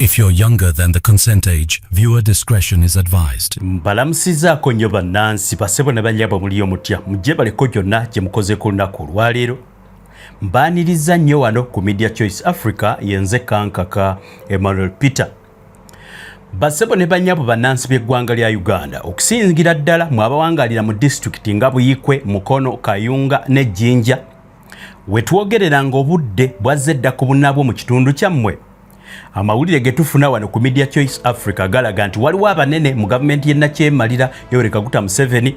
If you're younger than the consent age, viewer discretion is advised. Mbalamusizaako nnyo bannansi basebo ne banyabo muli omutya mujje baleko gyonna gye mukoze ku lunaku olwaleero. Mbaaniriza nnyo wano ku Media Choice Africa yenze kankaka Emmanuel Peter. Basebo ne banyabo bannansi b'eggwanga lya Uganda okusingira ddala mu abawangalira mu disitulikiti nga Buyikwe, Mukono, Kayunga ne Jinja. Wetwogerera ng'obudde bwazze dda ku bunnabwo mu kitundu kyammwe. Amawulire getufuna wano ku Media Choice Africa galaga nti waliwo abanene mu gavumenti y'e Nakyemalira Yoweri Kaguta Museveni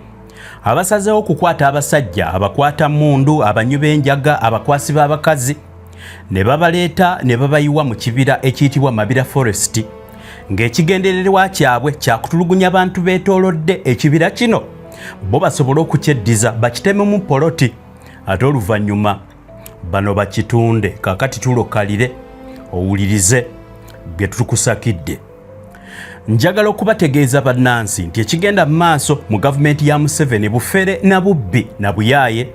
abasazeewo okukwata abasajja abakwata mmundu, abanywi b'enjaga, abakwasi b'abakazi ne babaleeta ne babayiwa mu kibira ekiyitibwa Mabira Forest ng'ekigendererwa kyabwe kyakutulugunya abantu beetoolodde ekibira kino bo basobole okukyeddiza bakitememu poloti ate oluvannyuma bano bakitunde. Kaakati tulokalire owulirize bye tukusakidde. Njagala okubategeeza bannansi nti ekigenda mu maaso mu gavumenti ya Museveni bufere na bubbi na buyaaye.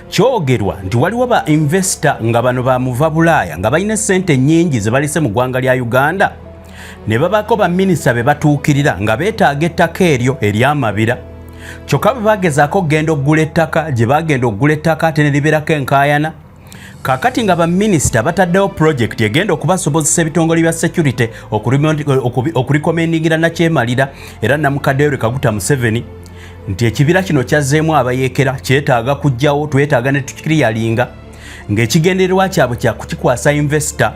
Kyogerwa nti waliwo ba investor nga bano bamuva Bulaaya nga balina ssente nnyingi ze balise mu ggwanga lya Uganda ne babako baminisita be batuukirira nga beetaaga ettaka eryo ery'amabira. Kyokka bwe bagezaako okugenda okugula ettaka gye bagenda okugula ettaka ate ne libeerako enkaayana. Kakati nga baminisita bataddewo project egenda okubasobozesa ebitongole bya security okurikomendingira Nakyemalira era Namukadde Yoweri Kaguta Museveni nti ekibira kino kyazzeemu abayeekera kyetaaga kujjawo, twetaaga ne tukiriyalinga ng'ekigendererwa kyabwe kya kukikwasa investor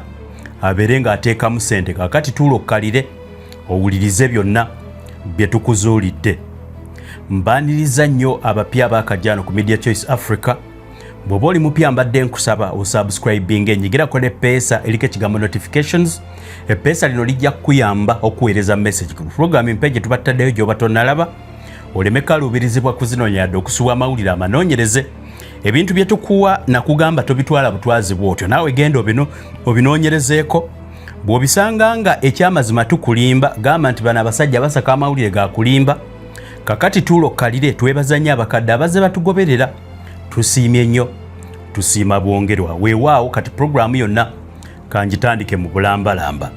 abeere ng'ateekamu ssente. Kakati tulokkalire owulirize byonna bye tukuzuulidde. Mbaaniriza nnyo abapya baakajjano ku Media Choice Africa. Bw'oba oli mupya mbadde nkusaba osubscribing enyigirako n'eppeesa eriko ekigambo notifications. Eppeesa lino lijja kukuyamba okuweereza message ku programming page tubattaddeyo gy'oba tonnalaba oleme kaluubirizibwa kuzinoonya yadde okusubwa amawulire amanoonyereze. Ebintu bye tukuwa nakugamba tobitwala butwazi bw'otyo, naawe genda obinoonyerezeeko. Bw'obisanga nga ekyamazima tukulimba gamba nti bano abasajja basaka amawulire ga kulimba. Kakati tulokkalire twebaza nnyo abakadde abazze batugoberera. Tusiimye nnyo, tusiima bwongerwa. Weewaawo kati programu yonna kanjitandike mu bulambalamba.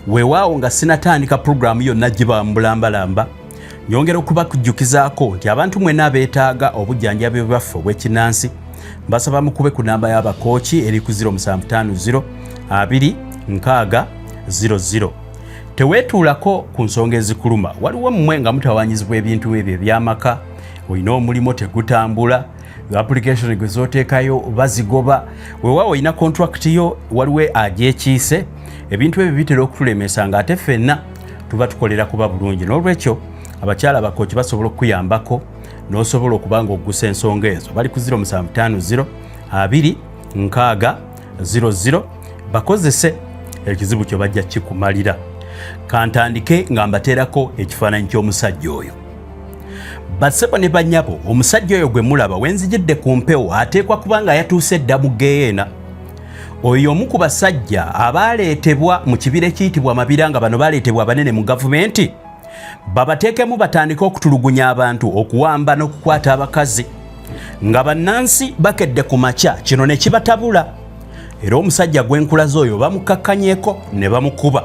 Weewaawo nga sinatandika programu yonna giba mu bulambalamba, nyongera okubakujjukizaako nti abantu mwenna beetaaga obujjanjabi bwaffe obw'ekinnansi mbasaba mukube ku namba y'abakooki eri ku 0750 2 600. Teweetuulako ku nsonga ezikuluma. Waliwo mmwe nga mutawaanyizibwa ebintu ebyo eby'amaka, olina omulimo tegutambula, application gwe zooteekayo bazigoba, weewaawo olina contract yo waliwo agyekiise, ebintu ebyo bitera okutulemesa nga ate ffenna tuba tukolera kuba bulungi. N'olwekyo abakyala abakooki basobola okukuyambako n'osobola okuba ng'oggusa ensonga ezo. Bali ku 0750 2 600 bakozese ekizibu kyo bajja kikumalira. Kantandike nga mbateerako ekifaananyi ky'omusajja oyo. Basebo ne banyabo, omusajja oyo gwe mulaba wenzijidde ku mpewo ateekwa kuba nga yatuuse dda mu Geyeena. Oyo omu ku basajja abaaleetebwa mu kibira ekiyitibwa Mabira nga bano baaleetebwa abanene mu gavumenti babateekemu batandika okutulugunya abantu, okuwamba n'okukwata abakazi nga bannansi bakedde ku makya kino ne kibatabula. Era omusajja gw'enkulaze oyo bamukakkanyeeko ne bamukuba.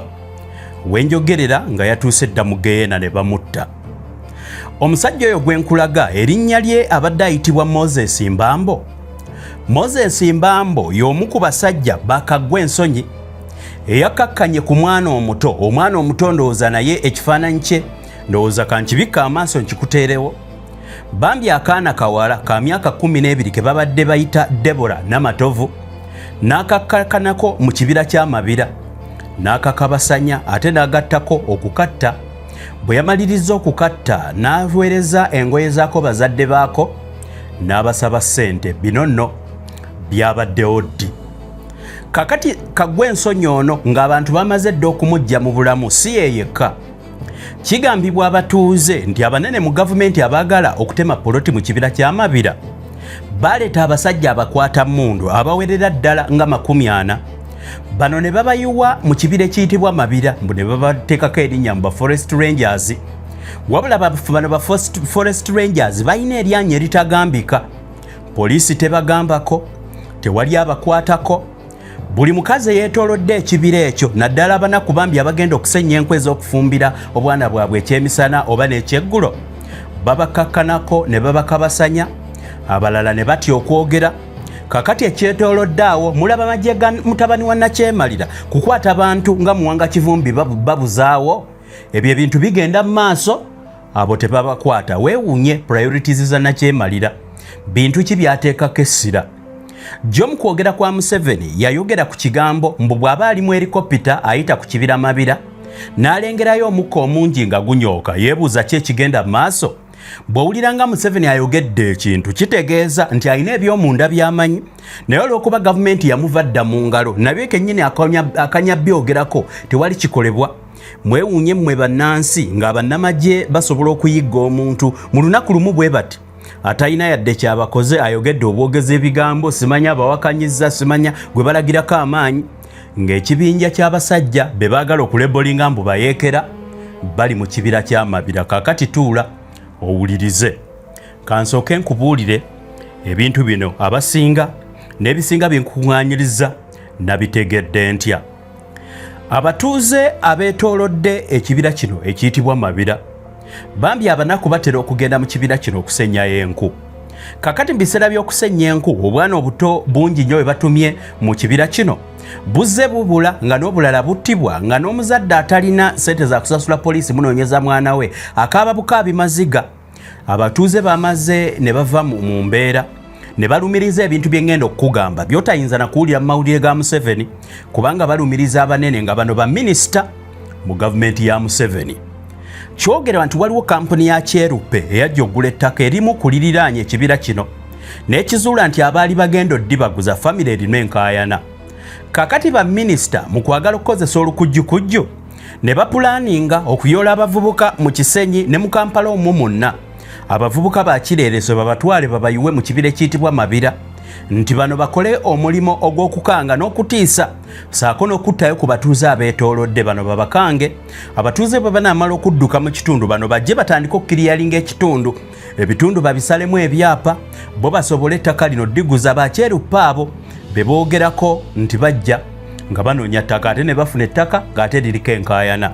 Wenjogerera nga yatuuse dda mu Geyeena ne bamutta. Omusajja oyo gwenkulaga erinnya lye abadde ayitibwa Moses Mbambo. Moses Mbambo y'omu ku basajja bakaggwa ensonyi eyakakkanye ku mwana omuto. Omwana omuto ndowooza naye ekifaananyi kye ndowooza kankibikka amaaso nkikuteerewo. Bambi akaana kawala ka myaka 12 ke babadde bayita Debora Namatovu n'akakkakanako mu kibira ky'Amabira n'akakabasanya ate n'agattako okukatta. Bwe yamaliriza okukatta n'aweereza engoye zaako bazadde baako n'abasaba ssente. Bino nno byabaddewo ddi. Kakati kaggwa ensonyi ono ng'abantu bamaze dda okumujja mu bulamu si ye yekka. Kigambibwa abatuuze nti abanene mu gavumenti abaagala okutema poloti mu kibira ky'Amabira baleeta abasajja abakwata mmundu abawerera ddala nga 40. Bano ne babayiwa mu kibira ekiyitibwa Mabira mbu ne babateekako erinnya mu Forest Rangers. Wabula bano ba Forest Rangers balina eryanya eritagambika. Poliisi tebagambako, tewali abakwatako. buli mukazi yeetoolodde ekibira ekyo naddala abanaku bambi abagenda okusenya enkwe ez'okufumbira obwana bwabwe ekyemisana oba n'ekyeggulo babakakkanako ne babakabasanya abalala ne batya okwogera. Kakati ekyetoolodde awo mulaba magye ga mutabani wa Nakyemalira kukwata bantu nga Muwanga Kivumbi babuzaawo. Ebyo ebintu bigenda mu maaso, abo tebabakwata. Weewuunye priorities za Nakyemalira bintu ki byateekako essira. Jjo mu kwogera kwa Museveni yayogera ku kigambo mbu bw'aba ali mu helikopita ayita ku kibira mabira n'alengerayo omukka omungi nga gunyooka, yeebuuza ki ekigenda mu maaso. Bw'owulira nga Museveni ayogedde ekintu kitegeeza nti alina eby'omunda by'amanyi, naye olw'okuba gavumenti yamuva dda mu ngalo nabyo kennyini akanya byogerako tewali kikolebwa. Mwewuunye mmwe bannansi nga bannamagye basobola okuyigga omuntu mu lunaku lumu bwe bati atalina yadde kyabakoze ayogedde obwogezi ebigambo simanya abawakanyizza simanya gwe balagirako amaanyi, ng'ekibinja ky'abasajja be baagala okulebolinga mbu bayeekera bali mu kibira ky'amabira. Kaakati tuula owulirize, kansooke nkubuulire ebintu bino abasinga n'ebisinga byenkuŋŋaanyiriza nabitegedde ntya. Abatuuze abeetoolodde ekibira kino ekiyitibwa Mabira bambi abanaku batera okugenda mu kibira kino okusenyayo enku. Kakati mu biseera by'okusenya enku obwana obuto bungi nnyo bwe batumye mu kibira kino buzze bubula nga n'obulala buttibwa nga n'omuzadde atalina ssente za kusasula poliisi munoonyeza mwana we akaaba bukaabi maziga. Abatuuze bamaze ne bava mu mbeera ne balumiriza ebintu bye ngenda okukugamba by'otayinza na kuwulira mu mawulire ga Museveni, kubanga balumiriza abanene nga bano baminisita mu gavumenti ya Museveni. Kyogerwa nti waliwo kampuni ya Kyeruppe eyajja oggula ettaka erimu kuliriraanya ekibira kino n'ekizuula nti abaali bagenda oddibaguza famire erina enkaayana. Kakati baminisita mu kwagala okukozesa olukujjukujju ne bapulaaninga okuyoola abavubuka mu Kisenyi ne mu Kampala omwo mwonna. Abavubuka ba kireerezo babatwale babayiwe mu kibira ekiyitibwa Mabira nti bano bakole omulimo ogw'okukanga n'okutiisa saako n'okuttayo ku batuuze abeetoolodde. Bano babakange abatuuze bwe banaamala okudduka mu kitundu bano bajje batandika okukiriyalinga ekitundu, ebitundu babisalemu ebyapa bo basobole ettaka lino ddiguza Bakyeruppe abo be boogerako nti bajja nga banoonya ttaka ate ne bafuna ettaka ng'ate liriko enkaayana.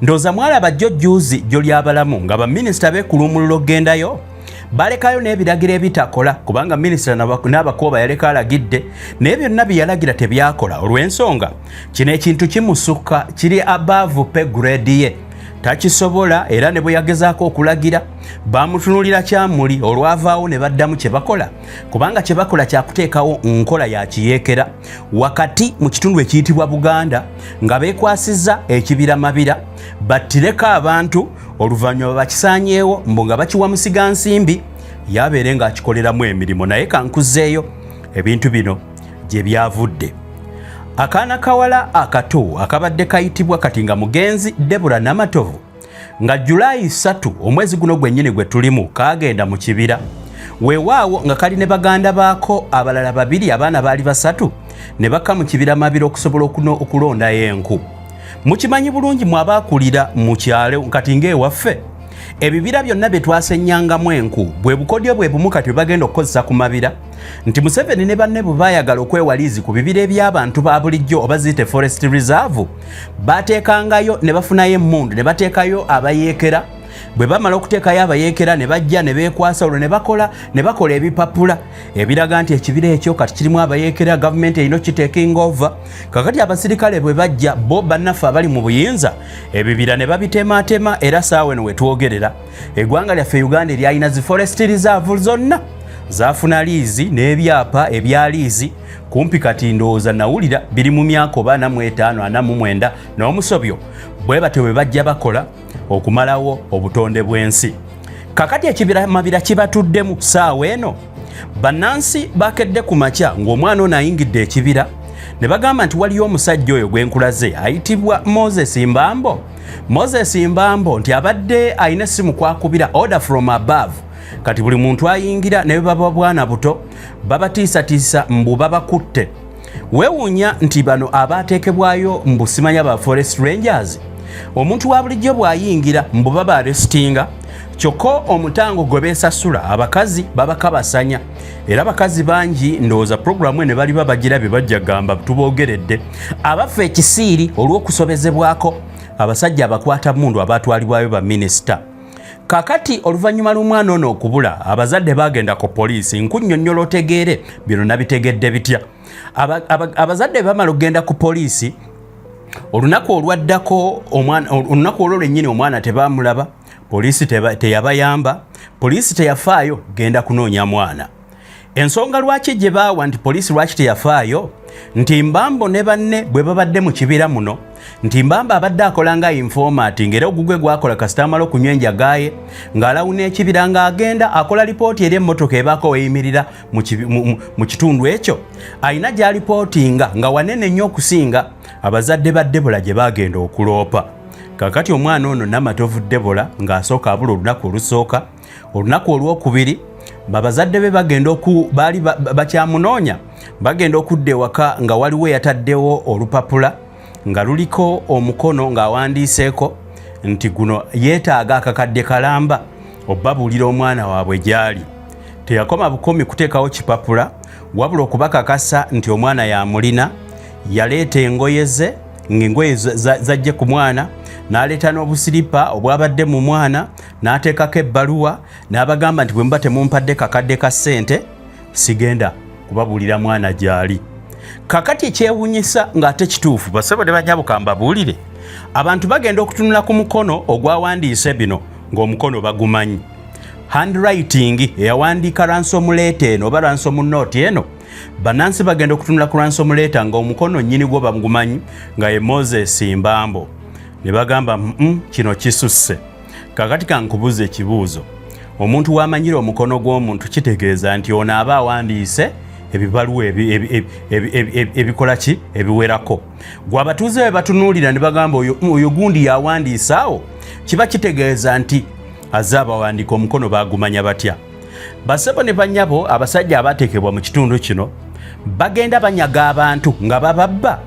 Ndowooza mwalaba jjo jjuuzi jjo ly'abalamu nga baminisita beekuluumulula okgendayo balekayo n'ebiragiro ebitakola, kubanga minisita n'abakooba yaleka alagidde naye byonna bye yalagira tebyakola. Olw'ensonga kino ekintu kimusukka, kiri above pay grade ye, takisobola. Era ne bwe yagezaako okulagira bamutunulira kyamuli, olwavaawo ne baddamu kye bakola, kubanga kye bakola kyakuteekawo nkola ya kiyeekera wakati mu kitundu ekiyitibwa Buganda nga beekwasizza ekibira Mabira battireko abantu oluvannyuma bakisaanyeewo mbu nga bakiwa musigansimbi yabeere ng'akikoleramu emirimu. Naye kankuzeeyo ebintu bino gye byavudde. Akaana kawala akato akabadde kayitibwa kati nga mugenzi Deborah Namatovu nga Julayi 3 omwezi guno gwennyini gwe tulimu kaagenda mu kibira, weewaawo nga kali ne baganda baako abalala babiri, abaana baali 3 ne bakka mu kibira Mabira okusobola okulondayo enku. Mukimanyi bulungi mu abaakulira mu kyalo kati ng'ewaffe ebibira byonna bye twasenyangamu enku bwe bukodyo bwe bumu kati bagenda okukozesa ku Mabira, nti Museveni ne banne bwe baayagala okwewaliizi ku bibira eby'abantu ba bulijjo oba ziyite forest reserve bateekangayo ne bafunayo emmundu ne bateekayo abayeekera. Bwe bamala okuteekayo abayeekera ne bajja ne beekwasa olwo ne bakola ebipapula ebiraga nti ekibira ekyo kati kirimu abayeekera, gavumenti erina okiteeking over. Kakati abasirikale bwe bajja bo bannaffe abali mu buyinza ebibira ne babitematema, era saawe no wetwogerera eggwanga lyaffe Uganda eryalina zi forest reserve zonna zaafuna liizi n'ebyapa ebya liizi kumpi kati ndowooza nawulira biri mu myaka 45 49 n'omusobyo bwe batyo bwe bajja bakola okumalawo obutonde bw'ensi. Kakati ekibira Mabira kibatuddemu saawa eno. Bannansi bakedde ku makya ng'omwana ono ayingidde ekibira ne bagamba nti waliyo omusajja oyo gwenkulaze ayitibwa Moses Mbambo. Moses Mbambo nti abadde ayina essimu kwakubira order from above. Kati buli muntu ayingira ne baba bwana buto babatiisatiisa mbu babakutte. Weewuunya nti bano abaateekebwayo mbu simanya ba forest rangers. Omuntu wa bulijjo bw'ayingira mbu baba arrestinga kyokka omutango gwe beesasula abakazi babakabasanya era abakazi bangi ndowooza puroguramu ne bali babagirabye bajja gamba tuboogeredde abaffe ekisiiri olw'okusobezebwako abasajja abakwata mundu abatwalibwayo baminisita. Kakati oluvannyuma lw'omwana ono okubula abazadde bagenda ku poliisi nkunnyonnyola otegeere bino nabitegedde bitya. Abazadde bamala okugenda ku poliisi olunaku olwaddako olunaku olwo lwennyini omwana tebamulaba, poliisi teyabayamba, poliisi teyafaayo genda kunoonya mwana. Ensonga lwaki gye baawa nti poliisi lwaki teyafaayo nti Mbambo ne banne bwe babadde mu kibira muno nti Mbambo abadde akola nga informati ng'era ogugwe gwakola kasita amala okunywa enjagaaye ng'alawuna ekibira ng'agenda akola lipooti eri emmotoka ebaako weeyimirira mu kitundu ekyo ayina gy'alipootinga nga wanene nnyo okusinga abazadde ba Debola gye bagenda okuloopa. Kakati omwana ono Namatovu Debola ng'asooka abula olunaku olusooka, olunaku olwokubiri babazadde be bagenda baali bakyamunoonya bagenda okudda ewaka nga waliwo yataddewo olupapula nga luliko omukono ng'awandiiseeko nti guno yeetaaga akakadde kalamba obbabuulira omwana waabwe gy'ali. Teyakoma bukomi kuteekawo kipapula wabula okubakakasa nti omwana yamulina. Yaleeta engoye ze ng'engoye zajje ku mwana n'aleeta n'obusiripa obwabadde mu mwana n'ateekako ebbaluwa n'abagamba nti bwe muba temumpadde kakadde ka ssente sigenda kubabuulira mwana gy'ali. Kakati ekyewuunyisa ng'ate kituufu basebo ne banyabo mbabuulire abantu bagenda okutunula ku mukono ogwawandiise bino ng'omukono bagumanyi. Handwriting eyawandiika ransom letter eno oba ransom note eno bannansi bagenda okutunula ku ransom letter ng'omukono nnyini gwo bagumanyi nga ye Moses Mbambo. Ne bagamba kino kisusse. Kakati kankubuze ekibuuzo. Omuntu wamanyira omukono gw'omuntu kitegeeza nti ono aba awandiise ebibaluwa ebikola ki ebiwerako. Gwe abatuuze be batunuulira ne bagamba oyo gundi yawandiisaawo kiba kitegeeza nti azze abawandiika omukono bagumanya batya. Basebo ne bannyabo abasajja abateekebwa mu kitundu kino bagenda banyaga abantu nga bababba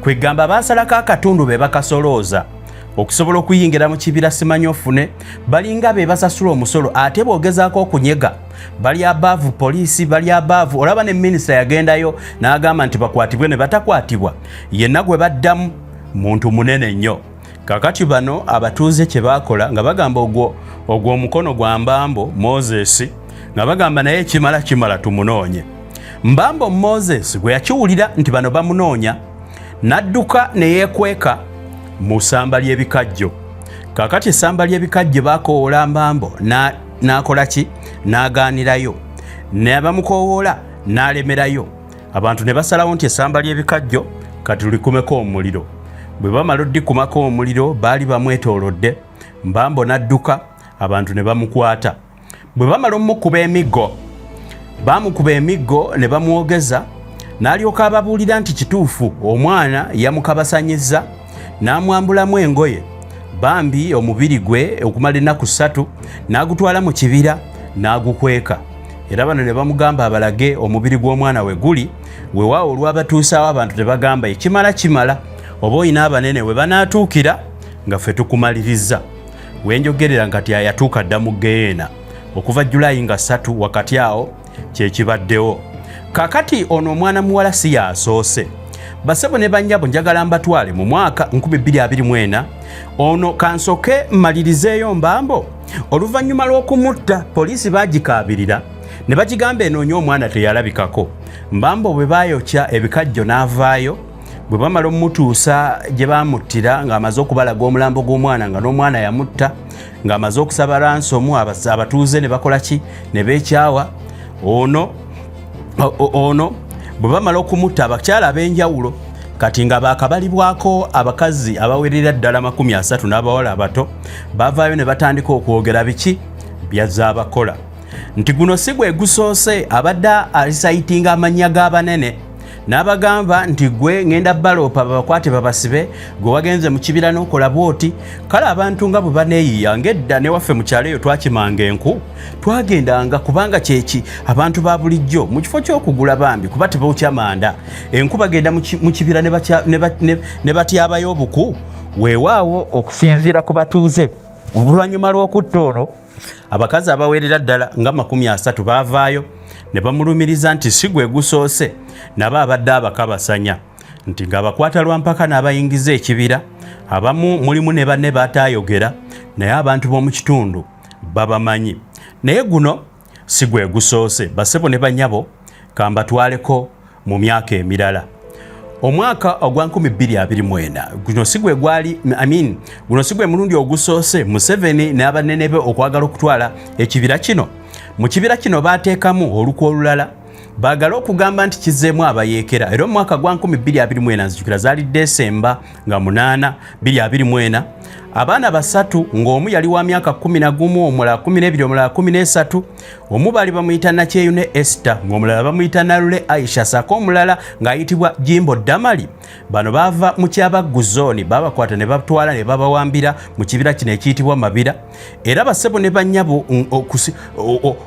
kwegamba baasalako akatundu be bakasolooza okusobola okuyingira mu kibira simanyi ofune balinga be basasula omusolo ate boogezaako okunyega bali abaavu poliisi bali abaavu. Olaba ne minisita yagendayo n'agamba nti bakwatibwe ne batakwatibwa yenna gwe baddamu muntu munene nnyo. Kakati bano abatuuze kye baakola nga bagamba ogwo omukono gwa Mbambo Moses nga bagamba naye kimala tumunoonye. Mbambo Moses gwe yakiwulira nti bano bamunoonya n'adduka ne yeekweka mu ssamba ly'ebikajjo. Kakati essamba ly'ebikajjo baakowoola Mbambo n'akola ki n'agaanirayo ne bamukowoola n'alemerayo. Abantu ne basalawo nti essamba ly'ebikajjo kati lulikumeko omuliro. Bwe bamala oddikumako omuliro baali bamwetoolodde Mbambo n'adduka abantu ne bamukwata. Bwe bamala omukuba emiggo bamukuba emiggo ne bamwogeza n'alyoka ababuulira nti kituufu omwana yamukabasanyizza n'amwambulamu engoye bambi omubiri gwe okumala ennaku 3 n'agutwala mu kibira n'agukweka. Era bano ne bamugamba abalage omubiri gw'omwana we guli weewaawo olwabatuusaawo abantu ne bagamba kimala oba oyina abanene we banaatuukira nga ffe tukumaliriza. Wenjogerera nga yatuuka dda mu Geena okuva Julayi nga 3 wakati awo kyekibaddewo. Kakati ono omwana muwala si yasoose. Basebo ne bannyabo njagala mbatwale mu mwaka 2024 ono kansoke mmalirizeeyo Mbambo oluvannyuma lw'okumutta poliisi baagikaabirira ne bagigamba enoonye omwana teyalabikako. Mbambo bwe baayokya ebikajjo n'avaayo bwe bamala omutuusa gye bamuttira ng'amaze okubalaga omulambo gw'omwana nga n'omwana yamutta ng'amaze okusaba ransomu abatuuze ne bakola ki ne beekyawa. Ono bwe bamala okumutta abakyala ab'enjawulo kati nga baakabalibwako abakazi abawerera ddala 30 n'abawala abato bavaayo ne batandika okwogera biki byazze abakola nti guno si gwe gusoose abadde alisayitinga amannya g'abanene n'abagamba nti gwe ngenda baloopa babakwate babasibe gwe wagenze mu kibira n'okola bwoti. Kale abantu nga bwe baneeyiya ng'edda ne waffe mu kyalo eyo twakimanga enku twagendanga kubanga kyeki abantu ba bulijjo mu kifo ky'okugula bambi kuba tebawukya manda enku bagenda mu kibira ne batyabayo obuku weewaawo okusinziira ku batuuze oluvannyuma lw'okutta ono abakazi abawerera ddala nga 30 baavaayo ne bamulumiriza nti si gwe gusoose nabo abadde abakabasanya nti ng'abakwata lwampaka n'abayingiza ekibira abamu mulimu ne banne baataayogera naye abantu b'omu kitundu babamanyi naye guno si gwe gusoose bassebo ne bannyabo kambatwaleko mu myaka emirala omwaka ogwa 2024 guno si gwe gwali guno si gwe mulundi ogusoose Museveni n'abanene be okwagala okutwala ekibira kino mu kibira kino baateekamu olukwa olulala baagala okugamba nti kizeemu abayeekera era omwaka gwa 2024 nzijukira zaali Desemba nga 8 2024 abaana basatu ng'omu yali wa myaka 11 omulala 12 omulala 13 omu baali bamuyita Nakyeyune Esther ng'omulala bamuyita Nalule Aisha sako omulala ng'ayitibwa Jimbo Damali bano baava mu Kyabaggu zooni babakwata ne batwala ne babawambira mu kibira kino ekiyitibwa Mabira era bassebo ne bannyabo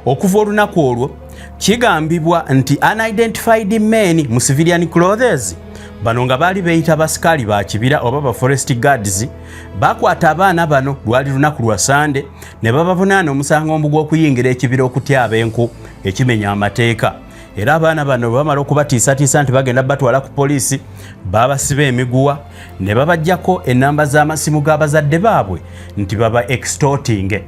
okuva olunaku olwo kigambibwa nti unidentified men mu civilian clothes bano nga baali beeyita basikaali ba kibira oba ba forest guards bakwata abaana bano lwali lunaku lwa Sande ne babavunaana omusango ogw'okuyingira ekibira okutyaba enku ekimenya amateeka era abaana bano bamala okubatiisatiisa nti bagenda batwala ku poliisi babasiba emiguwa ne babajjako ennamba z'amasimu g'abazadde baabwe nti baba extorting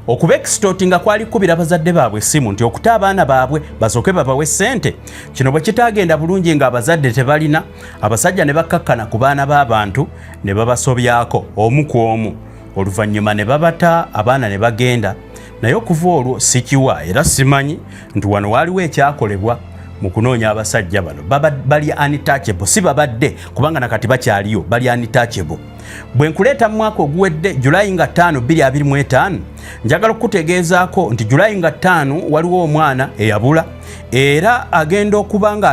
okuba extortinga kwali kubira bazadde baabwe simu nti okuta abaana baabwe basooke babawe ssente kino bwe kitagenda bulungi nga abazadde tebalina abasajja ne bakkakkana ku baana b'abantu ne babasobyako omu ku omu oluvannyuma ne babata abaana ne bagenda naye okuva olwo sikiwa era simanyi nti wano waaliwo ekyakolebwa mu kunoonya abasajja bano bali untouchable si babadde kubanga nakati bakyaliyo bali untouchable bwe nkuleeta mu mwaka oguwedde Julayi nga 5 2025 njagala okutegeezaako nti Julayi nga 5 waliwo omwana eyabula era agenda okuba nga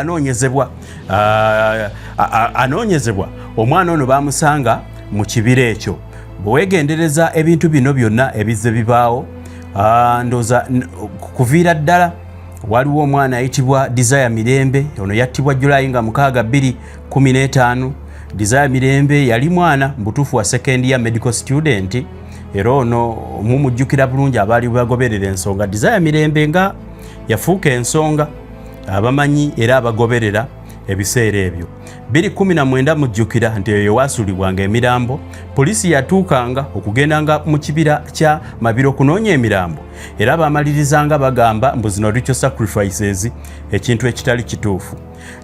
anoonyezebwa omwana ono bamusanga mu kibira ekyo bwewegendereza ebintu bino byonna ebizze bibaawo ndooza kuviira ddala waliwo omwana ayitibwa Desire Mirembe ono yattibwa Julayi nga 6 2015 Desire Mirembe yali mwana mbutuufu wa second year medical student era ono mumujjukira bulungi abaali bagoberera ensonga Desire Mirembe nga yafuuka ensonga abamanyi era abagoberera ebiseera ebyo 2019 mujjukira nti eyo waasulibwanga emirambo poliisi yatuukanga okugendanga mu kibira kya Mabira okunoonya emirambo era baamalirizanga bagamba mbu zino ritual sacrifices ekintu ekitali kituufu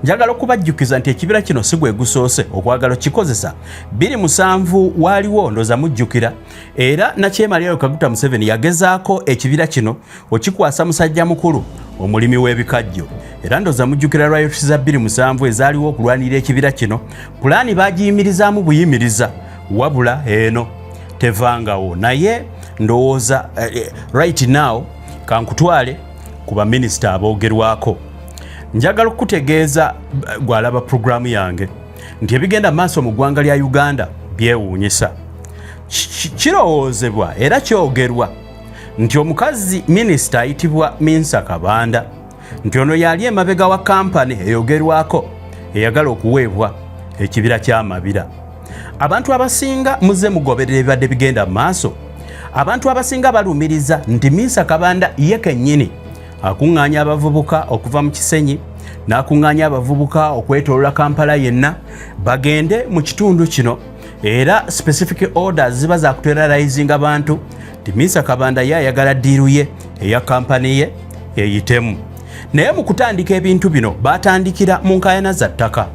njagala okubajjukiza nti ekibira kino si gwe gusoose okwagala kikozesa 2007 waaliwo ndooza mujjukira era Nakyemaliayo Kaguta Museveni yagezaako ekibira kino okikwasa musajja mukulu omulimi w'ebikajjo era ndooza mujjukira riot za 2007 ezaaliwo okulwanira ekibira kino pulaani bagiyimirizaamu buyimiriza wabula eno tevangawo naye ndowooza right now kankutwale ku baminisita aboogerwako njagala okutegeeza gwalaba programu yange nti ebigenda maaso mu ggwanga lya Uganda byewuunyisa kirowoozebwa era kyogerwa nti omukazi minisita ayitibwa Minsa Kabanda nti ono yali emabega wa kampani eyogerwako eyagala okuweebwa ekibira ky'Amabira abantu abasinga muze mugoberera ebibadde bigenda maaso abantu abasinga balumiriza nti Minsa Kabanda ye kennyini akuŋŋaanya abavubuka okuva mu Kisenyi n'akuŋŋaanya abavubuka okwetoolola Kampala yenna bagende mu kitundu kino era specific orders ziba za kuterrorizing abantu nti Minsa Kabanda ye ayagala ddiiru ye eya kampani ye eyitemu naye mu kutandika ebintu bino batandikira mu nkaayana za ttaka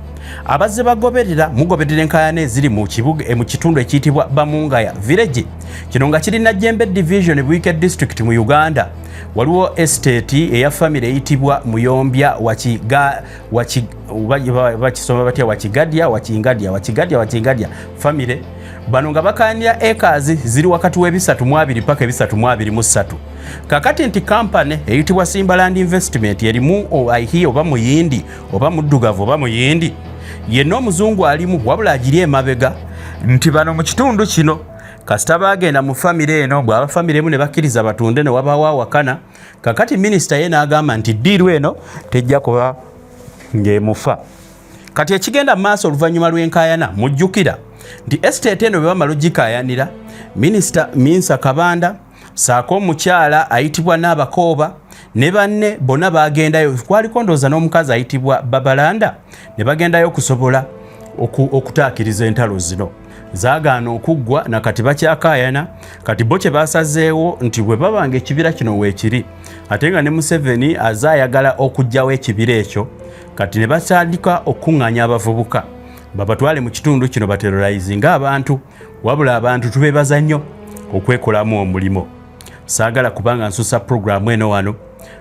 abazze bagoberera mugoberera enkaayana eziri mu kitundu ekiyitibwa Bamungaya village kino nga kiri Najjembe division Bwike district mu Uganda waliwo estate eya family eyitibwa Muyombya wakigadya family bano nga bakaanira acres ziri wakati w'ebisatu paka ebisatu 23 kakati nti kampani eyitibwa Simbaland Investment erimu aihi oba muyindi oba muddugavu oba muyindi yenna omuzungu alimu wabula agiri emabega nti bano mu kitundu kino kasita bagenda mu family eno bw'aba family emu ne bakkiriza batunde ne wabaawo awakana kakati minisita ye n'agamba nti ddiiru eno tejja kuba ng'emufa kati ekigenda mu maaso oluvannyuma lw'enkaayana mujjukira nti estate eno bwe bamala ogikaayanira minisita Minsa Kabanda saako omukyala ayitibwa Nabakooba ne banne bonna bagendayo, kwaliko ndooza n'omukazi ayitibwa Babalanda, ne bagendayo okusobola okutaakiriza entalo zino. Zaagaana okuggwa na kati bakyakaayana. Kati bo kye basazeewo nti bwe babanga ekibira kino weekiri ate nga ne Museveni azaayagala okuggyawo ekibira ekyo, kati ne batandika okuŋŋaanya abavubuka babatwale mu kitundu kino baterorizinga abantu, wabula abantu tubeebaza nnyo okwekolamu omulimo. Saagala kubanga nsusa programu eno wano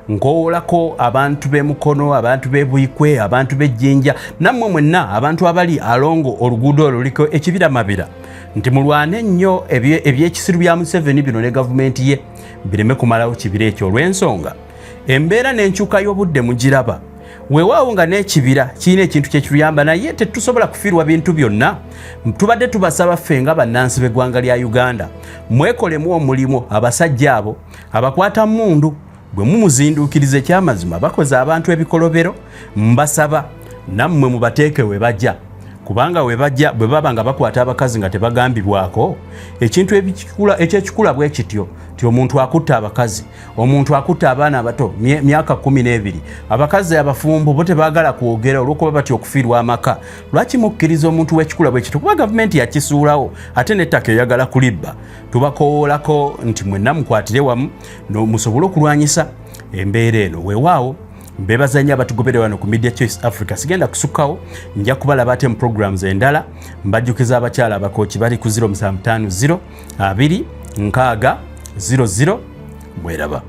nkoolako abantu b'emukono, abantu b'ebuyikwe, abantu b'ejjinja, nammwe mwenna abantu abali alongo oluguudo oluliko ekibira mabira, nti mulwane ennyo ebyekisiru bya Museveni bino ne gavumenti ye bireme kumalawo kibira ekyo, olw'ensonga embeera n'enkyuka y'obudde mugiraba. Weewaawo nga n'ekibira kirina ekintu kye kiruyamba, naye tetusobola kufiirwa bintu byonna. Tubadde tubasaba ffe nga bannansi b'eggwanga lya Uganda mwekolemu omulimo. Abasajja abo abakwata mmundu bwe mumuzinduukiriza ekyamazima bakoze abantu ebikolobero, mbasaba nammwe mubateeke we bajja, kubanga we bajja bwe baba nga bakwata abakazi nga tebagambibwako ekintu ekyekikula bwe kityo ti omuntu akutta abakazi, omuntu akutta abaana abato myaka 12, abakazi abafumbo bo tebaagala kwogera olw'okuba batya okufiirwa amaka. Lwaki mukkiriza omuntu w'ekikula bwe kityo? Kuba gavumenti yakisuulawo ate n'ettaka eyagala kulibba. Tubakoolako nti mwenna mukwatire wamu musobole okulwanyisa embeera eno. Weewaawo mbebaza nnyo abatugobere wano ku Media Choice Africa. Sigenda kusukkawo, nja kubalaba ate mu programs endala. Mbajjukiza abakyala abakooki bali ku 0750 2 6 00 mweraba.